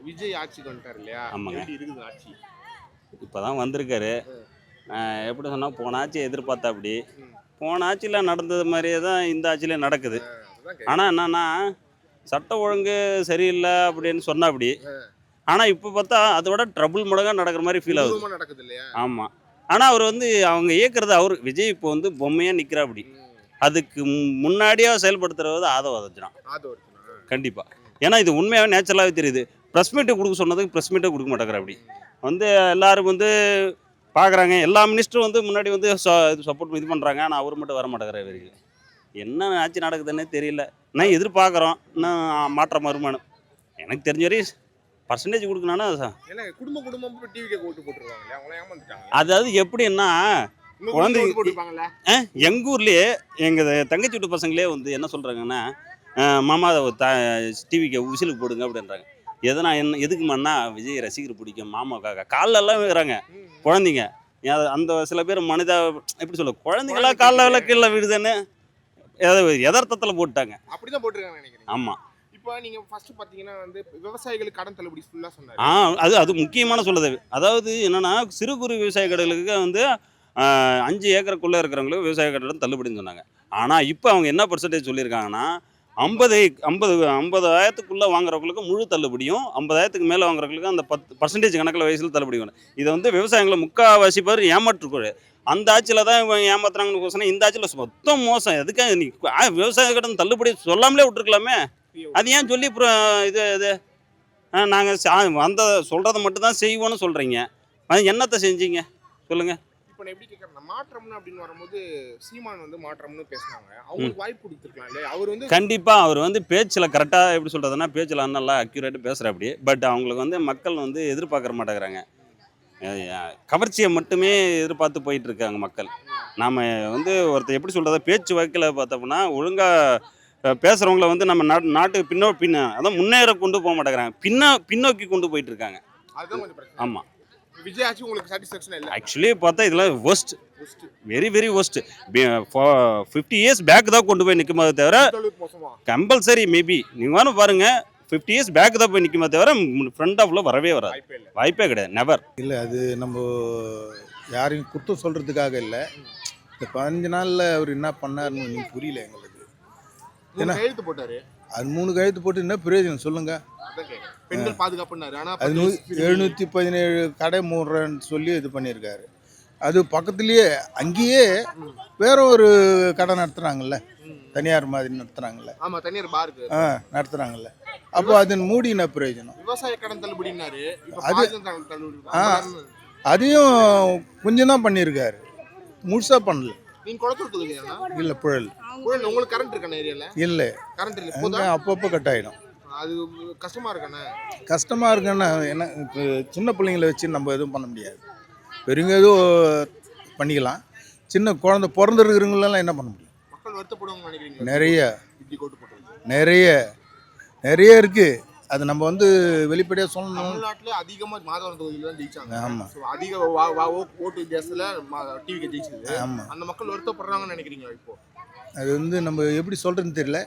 விஜய் ஆட்சிக்கு வந்துட்டார் இல்லையா? ஆமாங்க. எப்படி இருக்குது ஆட்சி? இப்போ தான் வந்திருக்காரு. ம். எப்படி சொன்னால் போன ஆட்சியை எதிர்பார்த்தாப்படி ம். போன ஆட்சியில் நடந்தது மாதிரியே தான் இந்த ஆட்சியிலே நடக்குது. அதுதான் கேக்குறேன். ஆனால் என்னன்னா சட்ட ஒழுங்கு சரியில்லை அப்படின்னு சொன்னாப்படி. ஆனால் இப்போ பார்த்தா அதை விட ட்ரபுள் மடங்காக நடக்கிற மாதிரி ஃபீல் ஆகுது. கொடூரமா நடக்குது இல்லையா? ஆமாம். ஆனால் அவர் வந்து அவங்க இயக்குறது அவர் விஜய் இப்போ வந்து பொம்மையாக நிற்கிறாப்படி. ம். அதுக்கு முன்னாடியே செயல்படுத்துறது ஆதவ ஆதவர்ஜுனா. கண்டிப்பாக. ஏன்னா இது உண்மையாகவே நேச்சுரலாகவே தெரியுது. ப்ரெஸ் மீட்டை கொடுக்க சொன்னதுக்கு ப்ரெஸ் மீட்டை கொடுக்க மாட்டேங்கிறா அப்படி. வந்து எல்லாரும் வந்து பார்க்குறாங்க. எல்லா மினிஸ்டரும் வந்து முன்னாடி வந்து சப்போர்ட் இது பண்ணுறாங்க. ஆனால் அவர் மட்டும் வர மாட்டேங்கிறார் இவருக்கு. என்ன ஆட்சி நடக்குதுன்னே தெரியல. இன்னும் எதிர்பார்க்குறோம். இன்னும் மாற்றம் வருமானம். எனக்கு தெரிஞ்ச வரையும் பர்சன்டேஜ் கொடுக்கணும்னா ஏன்னா குடும்பம் டிவிக்கு ஓட்டு போட்டுருவாங்க இல்லையா? அவங்கள ஏமாந்துட்டாங்க. அதாவது எப்படின்னா உங்க குழந்தை ஓட்டு போட்டுருப்பாங்கல்ல? எங்கள் ஊர்லேயே எங்கள் தங்கச்சி வீட்டு பசங்களே வந்து என்ன சொல்கிறாங்கன்னா மாமா டிவிக்கு விசிலுக்கு போடுங்க அப்படின்றாங்க. எதுக்குமான்னா விஜய் ரசிகர் பிடிக்கும் மாமாக்காக காலெல்லாம் வைக்கிறாங்க குழந்தைங்க. அந்த சில பேர் மனித எப்படி சொல்ல குழந்தைங்களா காலில் கீழே விடுதுன்னு யதார்த்தத்தில் போட்டாங்க. அப்படிதான் போட்டுருக்காங்க நினைக்கிறேன். ஆமாம். இப்போ நீங்க ஃபர்ஸ்ட் பாத்தீங்கன்னா வந்து விவசாயிகளுக்கு கடன் தள்ளுபடி ஃபுல்லா சொன்னாரு. அது முக்கியமான சொல்லுது. அதாவது என்னன்னா சிறு குறு விவசாய கடைகளுக்கு வந்து 5 ஏக்கருக்குள்ளே இருக்கிறவங்களுக்கு விவசாய கடன் தள்ளுபடின்னு சொன்னாங்க. ஆனால் இப்போ அவங்க என்ன பர்சன்டேஜ் சொல்லியிருக்காங்கன்னா 50,000க்குள்ளே வாங்குறவங்களுக்கு முழு தள்ளுபடியும் 50,000க்கு மேலே வாங்குறவங்களுக்கு அந்த 10% கணக்கில் வயசில் தள்ளுபடி வேணும். இதை வந்து விவசாயிகளை முக்கால்வாசி பேர் ஏமாற்றுக்கூட அந்த ஆட்சியில் தான் இவங்க ஏமாத்துறாங்கன்னு சொன்னால் இந்த ஆட்சியில் மொத்தம் மோசம். எதுக்காக நீ விவசாய கடன் தள்ளுபடி சொல்லாமலே விட்டுருக்கலாமே. அது ஏன் சொல்லி இது நாங்கள் அந்த சொல்கிறத மட்டும் தான் செய்வோன்னு சொல்கிறீங்க. அது என்னத்தை செஞ்சீங்க சொல்லுங்கள். இப்போ நான் எப்படி கேட்குறேன், மாற்றம்னு அப்படின்னு வரும்போது சீமான் வந்து மாற்றம்னு பேசினாங்க. அவங்களுக்கு வாய்ப்பு கொடுத்துருக்கலாம் இல்லையா? அவர் வந்து கண்டிப்பாக அவர் வந்து பேச்சில் கரெக்டாக எப்படி சொல்கிறதுனா பேச்சில் நல்லா அக்யூரேட்டாக பேசுகிற அப்படி. பட் அவங்களுக்கு வந்து மக்கள் வந்து எதிர்பார்க்க மாட்டேங்கிறாங்க. கவர்ச்சியை மட்டுமே எதிர்பார்த்து போயிட்டு இருக்காங்க மக்கள். நாம் வந்து ஒருத்தர் எப்படி சொல்கிறத பேச்சு வாக்கில் பார்த்தோம்னா ஒழுங்காக பேசுகிறவங்கள வந்து நம்ம நாட்டுக்கு அதான் முன்னேற கொண்டு போக மாட்டேங்கிறாங்க. பின்னோக்கி கொண்டு போயிட்டு இருக்காங்க. அதுதான் கொஞ்சம் பிரச்சனை. ஆமாம். விஜய் ஆட்சி உங்களுக்கு சாட்டிஸ்ஃபேக்ஷன் இல்லை? ஆக்சுவலி பார்த்தா இதெல்லாம் worst, very very worst. 50 years back தான் கொண்டு போய் நிற்குமே தவிர கம்பல்சரி மேபி நீங்கள் வேணும் பாருங்கள் 50 இயர்ஸ் பேக் தான் போய் நிற்குமே தவிர ஃப்ரண்ட் ஆஃப்ல வரவே வராது. வாய்ப்பே கிடையாது. நெவர். இல்லை அது நம்ம யாரையும் குற்றம் சொல்கிறதுக்காக இல்லை. இந்த 15 நாளில் அவர் என்ன பண்ணாருன்னு நீங்கள் புரியல எங்களுக்கு. ஏன்னா கையெழுத்து போட்டாரு. அது 3 கையெழுத்து போட்டு என்ன பிரயோஜனம் சொல்லுங்கள். பெண்கள் பாதுகாப்புனாரு. அது 717 கடை மூடுறேன்னு சொல்லி இது பண்ணியிருக்காரு. அது பக்கத்துலேயே அங்கேயே வேற ஒரு கடை நடத்துகிறாங்கல்ல, தனியார் மாதிரி நடத்துகிறாங்கல்ல. ஆமாம், தனியார் பாருக்கு நடத்துகிறாங்கல்ல. அப்போ அது மூடி என்ன பிரயோஜனம்? விவசாய கடன் தள்ளுபடினாரு. அதையும் கொஞ்சம் தான் பண்ணியிருக்காரு, முழுசாக பண்ணல. நீங்க குளத்தூர் இல்லை புழல். உங்களுக்கு கரண்ட் இருக்கான ஏரியால? இல்லை, கரண்ட் இல்லை. அப்பப்போ கட் ஆகிடும். அது கஷ்டமா இருக்கானே. கஷ்டமாக இருக்குன்னா என்ன, இப்போ சின்ன பிள்ளைங்களை வச்சு நம்ம எதுவும் பண்ண முடியாது. பெரியவங்க எதுவும் பண்ணிக்கலாம். சின்ன குழந்தை பிறந்திருக்கிறவங்களெல்லாம் என்ன பண்ண முடியும்? மக்கள் வருத்தப்படுவாங்க நினைக்கிறீங்க? நிறைய இருக்குது. அது நம்ம வந்து வெளிப்படையாக சொல்லணும். தமிழ்நாட்டில் அதிகமாக மாதவரம் தொகுதியில் தான் ஜெயிச்சாங்க. ஆமாம். அதிக ஓட்டு வித்தியாசத்தில் டிவிக்கு ஜெயிச்சது. ஆமாம். அந்த மக்கள் வருத்தப்படுறாங்கன்னு நினைக்கிறீங்களா? இப்போ அது வந்து நம்ம எப்படி சொல்கிறதுன்னு தெரியல.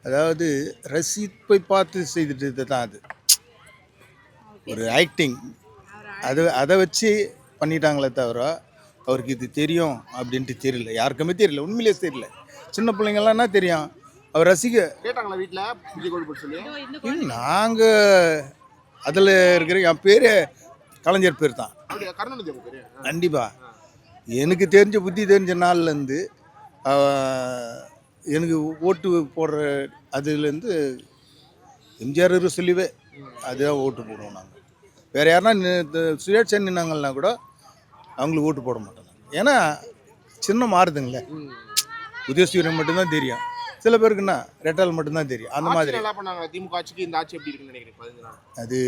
அதாவது ரசிப்பை பார்த்து செய்துட்டு தான் அது ஒரு ஆக்டிங். அதை வச்சு பண்ணிட்டாங்களே தவிர அவருக்கு இது தெரியும் அப்படின்ட்டு தெரியல. யாருக்குமே தெரியல, உண்மையிலே தெரியல. சின்ன பிள்ளைங்கள்லாம் என்ன தெரியும், அவர் ரசிக்க கேட்டாங்களா வீட்டில் விஜய் கோல்டு போட்டு சொல்லி? நாங்கள் அதில் இருக்கிற என் பேர் கலைஞர் பேர் தான். கண்டிப்பாக எனக்கு தெரிஞ்ச புத்தி தெரிஞ்ச நாள்லேருந்து எனக்கு ஓட்டு போடுற அதுலேருந்து எம்ஜிஆர் சொல்லிவே அதுதான் ஓட்டு போடுவோம் நாங்கள். வேறு யாருன்னா சுயேட்சை நின்னாங்கன்னா கூட அவங்களுக்கு ஓட்டு போட மாட்டோம். ஏன்னா சின்ன மாறுதுங்களே. உதயசூரியன் மட்டும்தான் தெரியும், சில பேருக்குன்னா ரெட்டால் மட்டும்தான் தெரியும். அந்த மாதிரி திமுக ஆட்சிக்கு இந்த ஆட்சி எப்படி இருக்குன்னு நினைக்கிறேன். அது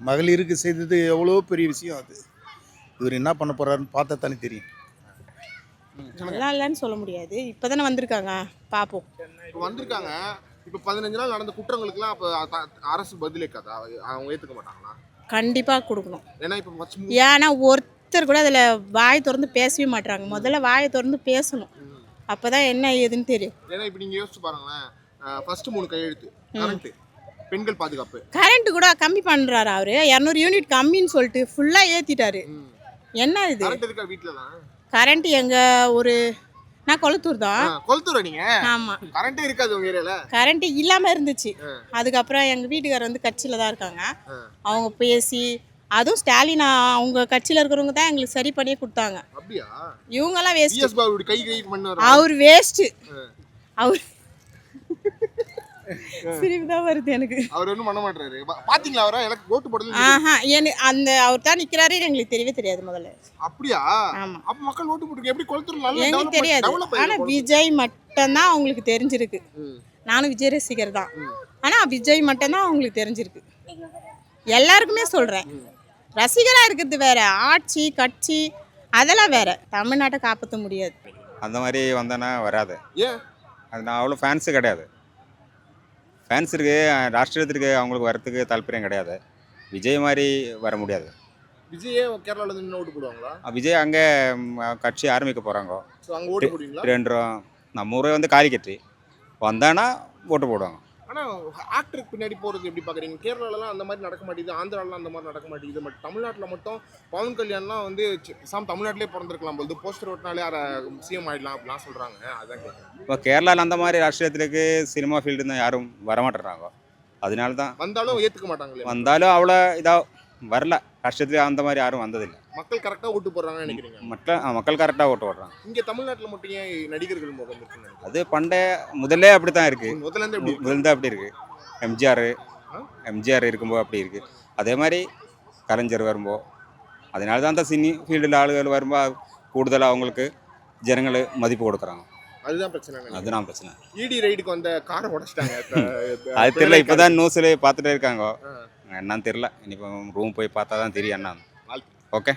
மகளிருக்கு செய்தது எவ்வளோ பெரிய விஷயம். அது இவர் என்ன பண்ண போகிறாருன்னு பார்த்தா தானே தெரியும். நல்லா இல்லைன்னு சொல்ல முடியாது. இப்போ தானே வந்திருக்காங்க, பார்ப்போம். இப்போ வந்திருக்காங்க. இப்போ 15 நாள் நடந்த குற்றங்களுக்குலாம் அப்போ அரசு பதிலளிக்காதா? அவங்க ஏற்றுக்க மாட்டாங்களா? கண்டிப்பாக கொடுக்கணும். ஏன்னா ஒருத்தர் கூட அதில் வாய் திறந்து பேசவே மாட்டாங்க. முதல்ல வாயை திறந்து பேசணும், அப்போ தான் என்ன ஏதுன்னு தெரியும். ஏன்னா இப்போ நீங்கள் யோசிச்சு பாருங்களேன், ஃபர்ஸ்ட் 3 கையெழுத்து கரண்ட், பெண்கள் பாதுகாப்பு. கரண்ட் கூட கம்மி பண்றாரு அவரு. 200 யூனிட் கம்மின்னு சொல்லிட்டு ஃபுல்லா ஏத்திட்டாரு. என்ன இது? கரண்ட் இருக்கா வீட்லலாம்? கரண்ட் எங்க ஒரு நான் கொளத்தூர் தான். கொளுத்துற நீங்க? ஆமா. கரண்டே இருக்காது உங்க ஏரியால? கரண்ட் இல்லாம இருந்துச்சு. அதுக்கப்புறம் எங்க வீட்டுக்காரர் வந்து கட்சியில தான் இருக்காங்க. அவங்க பேசி அதுவும் ஸ்டாலின் அவங்க கட்சியில இருக்கிறவங்க தான் எங்களுக்கு சரி பண்ணி கொடுத்தாங்க. அப்படியா? இவங்கெல்லாம் வேஸ்ட். பிஎஸ் பாபு இப்படி கை பண்ணாரு. அவர் வேஸ்ட். அவர் சிரிப்பு தான் வருது எனக்கு. அவர் ஒன்றும் பண்ண மாட்டாரு. பாத்தீங்களா அவரை? எனக்கு ஓட்டு போடல. எனக்கு அந்த அவர் தான் நிக்கிறாரு எங்களுக்கு தெரியவே தெரியாது முதல்ல. அப்படியா? ஆமா. அப்ப மக்கள் ஓட்டு போட்டுருக்கு. எப்படி கொளுத்துற? நல்லா எங்களுக்கு தெரியாது. ஆனா விஜய் மட்டும் தான் அவங்களுக்கு தெரிஞ்சிருக்கு. நானும் விஜய் ரசிகர் தான். ஆனா விஜய் மட்டும் தான் அவங்களுக்கு தெரிஞ்சிருக்கு. எல்லாருக்குமே சொல்றேன். ரசிகரா இருக்கிறது வேற, ஆட்சி கட்சி அதெல்லாம் வேற. தமிழ்நாட்டை காப்பாற்ற முடியாது. அந்த மாதிரி வந்தேன்னா வராது. ஏன்? அது நான் அவ்வளோ ஃபேன்ஸு கிடையாது. ஃபேன்ஸ் இருக்கு, ராஷ்டிரத்திற்கு அவங்களுக்கு வரத்துக்கு தால்பரியம் கிடையாது. விஜய் மாதிரி வர முடியாது. விஜயே கேரளால இருந்து நின்று ஓட்டு போடுவாங்களா? விஜய் அங்கே கட்சி ஆரம்பிக்க போகிறாங்க. ஸோ அங்கே ஓட்டு போடுவீங்களா? ரெண்டும் நம்ம ஊரே வந்து காலிக்கட்டு வந்தானா ஓட்டு போடுவாங்க. ஆனால் ஆக்டருக்கு பின்னாடி போகிறது எப்படி பார்க்குறீங்க? கேரளாலலாம் அந்த மாதிரி நடக்க மாட்டேங்குது, ஆந்திராலாம் அந்த மாதிரி நடக்க மாட்டேங்குது. பட் தமிழ்நாட்டில் மட்டும் பவன் கல்யாண்லாம் வந்து தமிழ்நாட்டிலே பிறந்திருக்கலாம் போது போஸ்டர் ஓட்டினாலே அதை சிஎம் ஆகிடலாம் அப்படிலாம் சொல்கிறாங்க. அதான் கேட்குறேன். இப்போ கேரளாவில் அந்த மாதிரி ராஷ்டிரத்திற்கு சினிமா ஃபீல்டு தான் யாரும் வரமாட்டேறாங்க. அதனால தான் வந்தாலும் ஏற்றுக்க மாட்டாங்களே. வந்தாலும் அவ்வளோ இதாக வரல. ராஷ்டிரத்துக்கு அந்த மாதிரி யாரும் வந்ததில்லை. மக்கள் கரெக்டாக ஓட்டு போடுறாங்கன்னு நினைக்கிறீங்க? மக்கள் கரெக்டாக ஓட்டு போடுறாங்க. இங்கே தமிழ்நாட்டில் மட்டும் ஏன் நடிகர்கள் முகம் இருக்குன்னு? அது பண்டைய முதல்ல அப்படி தான் இருக்குது. முதல்ல அப்படி இருக்குது. எம்ஜிஆர் இருக்கும்போது அப்படி இருக்குது. அதே மாதிரி கலைஞர் வரும்போது அதனால தான் அந்த சினி ஃபீல்டில் ஆளுகள் வரும்போது கூடுதலாக அவங்களுக்கு ஜனங்கள் மதிப்பு கொடுக்குறாங்க. அதுதான் பிரச்சனை. அதுதான் பிரச்சனை. இடி ரைடுக்கு வந்த காரை உடைச்சிட்டாங்க. அது தெரியல. இப்போ தான் நியூஸில் பார்த்துட்டே இருக்காங்க. என்னன்னு தெரியல. இனி ரூம் போய் பார்த்தா தான் தெரியும் என்ன. ஓகே.